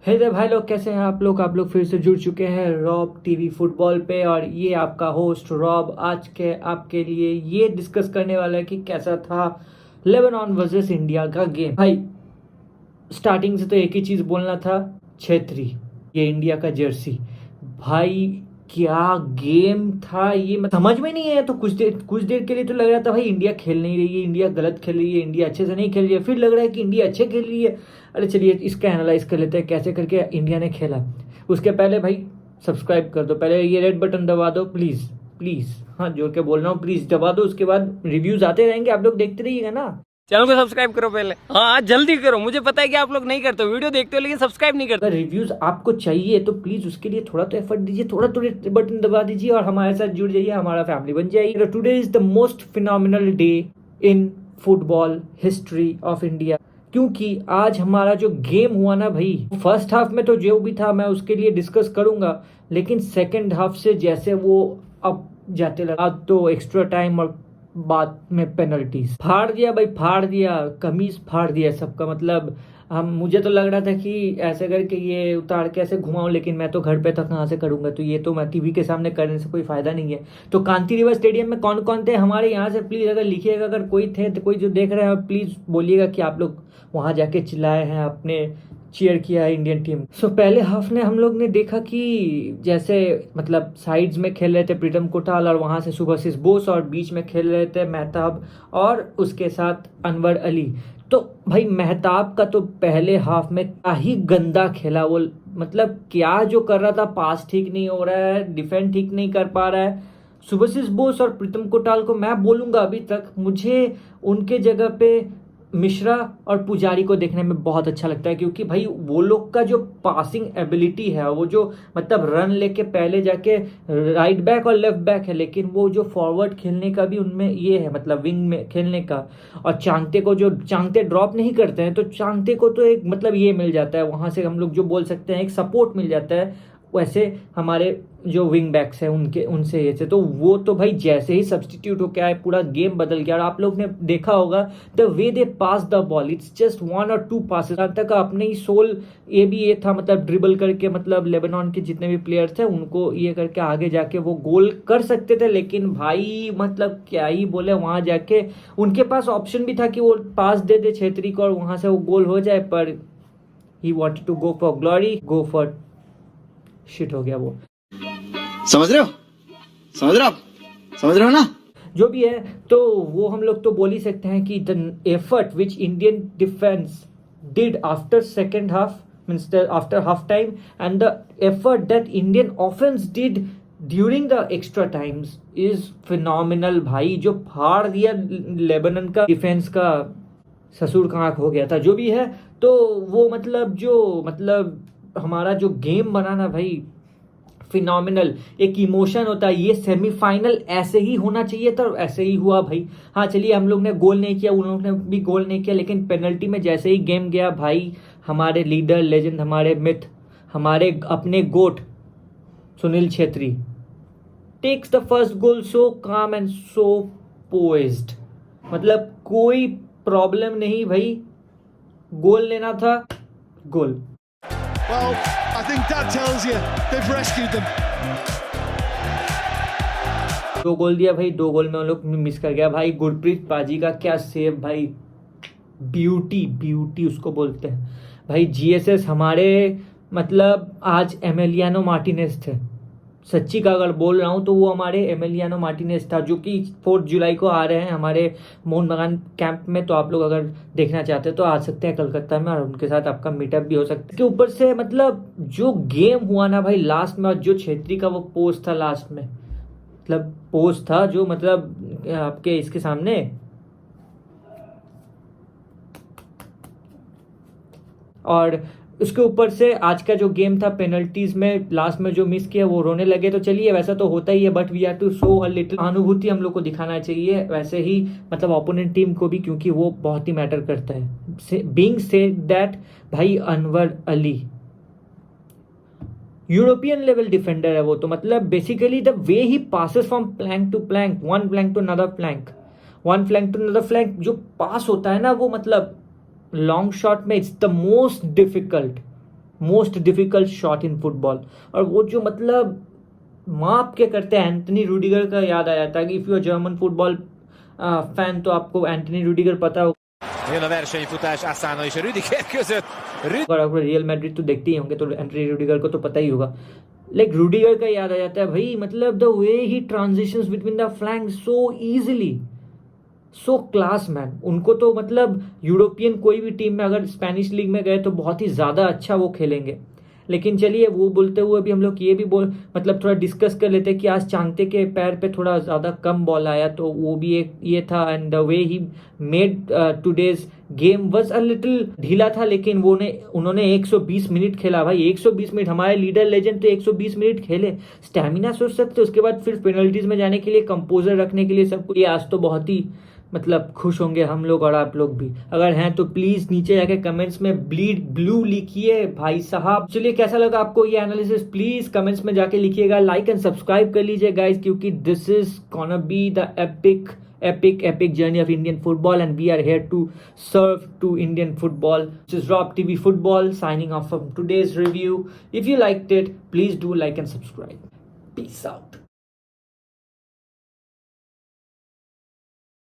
हे दे भाई लोग, कैसे हैं आप लोग फिर से जुड़ चुके हैं रॉब टीवी फुटबॉल पे। और ये आपका होस्ट रॉब आज के आपके लिए ये डिस्कस करने वाला है कि कैसा था लेबनान वर्सेस इंडिया का गेम। भाई स्टार्टिंग से तो एक ही चीज बोलना था, छेत्री ये इंडिया का जर्सी। भाई क्या गेम था ये, समझ में नहीं आया। तो कुछ देर के लिए तो लग रहा था भाई इंडिया खेल नहीं रही है, इंडिया गलत खेल रही है, इंडिया अच्छे से नहीं खेल रही है। फिर लग रहा है कि इंडिया अच्छे खेल रही है। अरे चलिए इसका एनालाइज कर लेते हैं कैसे करके इंडिया ने खेला। उसके पहले भाई सब्सक्राइब कर दो, पहले ये रेड बटन दबा दो प्लीज प्लीज, हाँ जोर के बोल रहा हूँ, प्लीज दबा दो। उसके बाद रिव्यूज आते रहेंगे, आप लोग देखते रहिएगा ना। चैनल को सब्सक्राइब करो पहले। हाँ जल्दी करो, मुझे पता है कि आप लोग नहीं करते हो, वीडियो देखते हो लेकिन सब्सक्राइब नहीं करते। अगर रिव्यूज आपको चाहिए तो प्लीज उसके लिए थोड़ा तो एफर्ट दीजिए, थोड़ा तो बटन दबा दीजिए और हमारे साथ जुड़ जाइए, हमारा फैमिली बन जाइए। Today is the most phenomenal day in football history of India, क्योंकि आज हमारा जो गेम हुआ ना भाई, फर्स्ट हाफ में तो जो भी था मैं उसके लिए डिस्कस करूंगा, लेकिन सेकेंड हाफ से जैसे वो अब जाते लगा तो एक्स्ट्रा टाइम और बाद में पेनल्टीज फाड़ दिया भाई, फाड़ दिया, कमीज फाड़ दिया सबका। मतलब हम मुझे तो लग रहा था कि ऐसे करके ये उतार के ऐसे घुमाऊं, लेकिन मैं तो घर पे था, कहाँ से करूंगा। तो ये तो मैं टीवी के सामने करने से कोई फायदा नहीं है। तो कांति रिवर स्टेडियम में कौन कौन थे हमारे यहाँ से, प्लीज अगर लिखिएगा, अगर कोई थे तो कोई जो देख रहे हैं प्लीज बोलिएगा कि आप लोग वहां जाके चिल्लाए हैं, आपने चीयर किया है इंडियन टीम। सो पहले हाफ ने हम लोग ने देखा कि जैसे मतलब साइड्स में खेल रहे थे प्रीतम कोटाल और वहां से सुभाशिष बोस, और बीच में खेल रहे थे मेहताब और उसके साथ अनवर अली। तो भाई मेहताब का तो पहले हाफ में क्या ही गंदा खेला वो, मतलब क्या जो कर रहा था, पास ठीक नहीं हो रहा है, डिफेंड ठीक नहीं कर पा रहा है। सुभाशिष बोस और प्रीतम कोटाल को मैं बोलूंगा अभी तक मुझे उनके जगह पे मिश्रा और पुजारी को देखने में बहुत अच्छा लगता है, क्योंकि भाई वो लोग का जो पासिंग एबिलिटी है, वो जो मतलब रन लेके पहले जाके राइट बैक और लेफ्ट बैक है, लेकिन वो जो फॉरवर्ड खेलने का भी उनमें ये है, मतलब विंग में खेलने का। और चांगते को जो चांगते ड्रॉप नहीं करते हैं, तो चांगते को तो एक मतलब ये मिल जाता है वहां से, हम लोग जो बोल सकते हैं एक सपोर्ट मिल जाता है। वैसे हमारे जो विंग बैक्स हैं उनके उनसे ये से, तो वो तो भाई जैसे ही सब्स्टिट्यूट होके आए पूरा गेम बदल गया। और आप लोग ने देखा होगा the way they pass the ball, it's just 1 और 2 पासेस। जहाँ तक अपने ही सोल ये भी ये था, मतलब ड्रिबल करके, मतलब लेबनान के जितने भी प्लेयर्स थे उनको ये करके आगे जाके वो गोल कर सकते थे। लेकिन भाई मतलब क्या ही बोले, वहां जाके उनके पास ऑप्शन भी था कि वो पास दे दे छेत्री को और वहां से वो गोल हो जाए, पर he wanted to go for glory, go for shit हो गया वो। समझ रहे हो, समझ रहे हो, आप समझ रहे हो ना। जो भी है, तो वो हम लोग तो बोल ही सकते हैं कि the effort which Indian defence did after second half, means after half time, and the effort that Indian offence did during the extra times is phenomenal. भाई जो फाड़ दिया लेबनान का डिफेंस का, ससुर का आंख हो गया था। जो भी है, तो वो मतलब हमारा जो गेम बना ना भाई, फिनोमिनल, एक इमोशन होता है। ये सेमीफाइनल ऐसे ही होना चाहिए था, ऐसे ही हुआ भाई। हाँ चलिए, हम लोग ने गोल नहीं किया, उन लोग ने भी गोल नहीं किया, लेकिन पेनल्टी में जैसे ही गेम गया भाई, हमारे लीडर, लेजेंड, हमारे मिथ, हमारे अपने goat Sunil Chhetri takes the first goal so calm and so poised. मतलब कोई प्रॉब्लम नहीं भाई, गोल लेना था, गोल। Well, I think that tells you they've rescued them. 2 गोल दिया भाई, 2 गोल में उन लोग मिस कर गया भाई। गुरप्रीत पाजी का क्या सेव भाई, ब्यूटी उसको बोलते हैं भाई। जीएसएस हमारे मतलब आज एमिलियानो मार्टिनेज थे, सच्ची का अगर बोल रहा हूँ तो वो हमारे एमिलियानो मार्टिनेज था, जो कि 4 जुलाई को आ रहे हैं हमारे मोहन बागान कैंप में। तो आप लोग अगर देखना चाहते हैं तो आ सकते हैं कलकत्ता में, और उनके साथ आपका मीटअप भी हो सकता है। इसके ऊपर से मतलब जो गेम हुआ ना भाई लास्ट में, और जो छेत्री का वो पोस्ट था लास्ट में, मतलब पोस्ट था जो मतलब आपके इसके सामने, और उसके ऊपर से आज का जो गेम था पेनल्टीज में लास्ट में जो मिस किया वो रोने लगे। तो चलिए वैसा तो होता ही है, but we have to show a little अनुभूति हम लोग को दिखाना चाहिए, वैसे ही मतलब ओपोनेंट टीम को भी, क्योंकि वो बहुत ही मैटर करता है। बीइंग सेड दैट भाई, Anwar Ali European level defender है वो, तो मतलब basically the way he passes from plank to plank, one plank to another plank, one flank to another flank, जो पास होता है ना वो मतलब लॉन्ग शॉट में it's the most difficult most difficult shot in football. और वो जो मतलब माप के करते हैं, एंटनी रूडिगर का याद आ जाता है कि if you are German football fan तो आपको एंटनी रूडिगर पता होगा। Jön a versenyfutás Asano és a Rüdiger között. अगर आप रियल मैड्रिड तो देखते ही होंगे तो एंटनी रूडिगर को तो पता ही होगा। लाइक रूडिगर का याद आ जाता है भाई, मतलब the way he transitions between the flank so easily, so class man. उनको तो मतलब यूरोपियन कोई भी टीम में अगर स्पेनिश लीग में गए तो बहुत ही ज़्यादा अच्छा वो खेलेंगे। लेकिन चलिए वो बोलते हुए भी हम लोग ये भी मतलब थोड़ा डिस्कस कर लेते हैं कि आज चांगते के पैर पे थोड़ा ज़्यादा कम बॉल आया, तो वो भी एक ये था। And the way he made today's game was a little ढीला था, लेकिन उन्होंने 120 मिनट खेला भाई। 120 मिनट, हमारे लीडर लेजेंड तो 120 मिनट खेले। स्टैमिना सोच सकते, उसके बाद फिर पेनल्टीज में जाने के लिए, कंपोजर रखने के लिए, सब कुछ। आज तो बहुत ही मतलब खुश होंगे हम लोग और आप लोग भी। अगर हैं तो प्लीज नीचे जाके कमेंट्स में ब्लीड ब्लू लिखिए भाई साहब। चलिए कैसा लगा आपको ये एनालिसिस, प्लीज कमेंट्स में जाके लिखिएगा। लाइक एंड सब्सक्राइब कर लीजिए गाइज, क्योंकि this is gonna be the epic journey of Indian football, and we are here to serve to Indian football. This is Rob TV Football signing off from today's review. If you liked it, please do like and subscribe. Peace out.